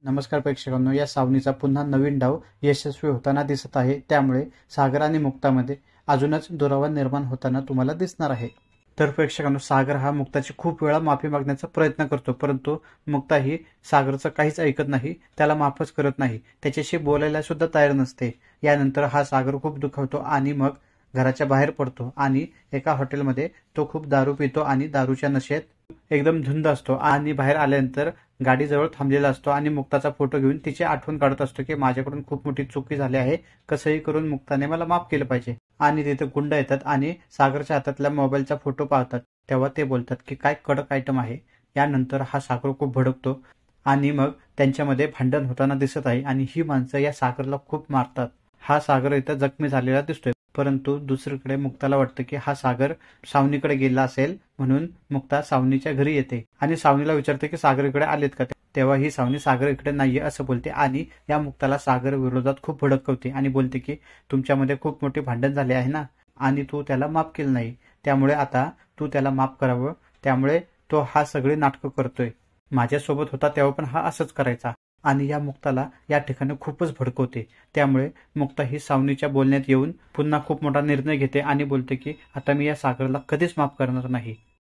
नमस्कार प्रेक्षकांनो, या सावनीचा पुन्हा नवीन डाव यशस्वी होताना दिसत आहे. त्यामुळे सागर आणि मुक्तामध्ये अजूनच दुरावा निर्माण होताना तुम्हाला दिसणार आहे. तर प्रेक्षकांनो, सागर हा मुक्ताची खूप वेळा माफी मागण्याचा प्रयत्न करतो, परंतु मुक्ता ही सागरचं काहीच ऐकत नाही, त्याला माफच करत नाही, त्याच्याशी बोलायला सुद्धा तयार नसते. यानंतर हा सागर खूप दुखावतो आणि मग घराच्या बाहेर पडतो आणि एका हॉटेलमध्ये तो खूप दारू पितो आणि दारूच्या नशेत एकदम धुंद असतो आणि बाहेर आल्यानंतर गाडीजवळ थांबलेला असतो आणि मुक्ताचा फोटो घेऊन तिची आठवण काढत असतो की माझ्याकडून खूप मोठी चुकी झाली आहे, कसंही करून मुक्ताने मला माफ केलं पाहिजे. आणि तिथे गुंड येतात आणि सागरच्या हातातल्या मोबाईलचा फोटो पाहतात. तेव्हा ते बोलतात की काय कडक आयटम आहे. यानंतर हा सागर खूप भडकतो आणि मग त्यांच्यामध्ये भांडण होताना दिसत आहे आणि ही माणसं या सागरला खूप मारतात. हा सागर इथं जखमी झालेला दिसतोय, परंतु दुसरीकडे मुक्ताला वाटतं की हा सागर सावनीकडे गेला असेल, म्हणून मुक्ता सावनीच्या घरी येते आणि सावनीला विचारते की सागर इकडे आलेत का. तेव्हा ही सावनी सागर इकडे नाहीये असं बोलते आणि या मुक्ताला सागर विरोधात खूप भडकवते आणि बोलते की तुमच्यामध्ये खूप मोठी भांडण झाले आहे ना आणि तू त्याला माफ केलं नाही, त्यामुळे आता तू त्याला माफ करावं. त्यामुळे तो हा सगळे नाटकं करतोय. माझ्यासोबत होता तेव्हा पण हा असंच करायचा. आणि या मुक्ताला या ठिकाणी खूपच भडकवते. त्यामुळे मुक्ता ही सावनीच्या बोलण्यात येऊन पुन्हा खूप मोठा निर्णय घेते आणि बोलते की आता मी या सागरला कधीच माफ करणार नाही.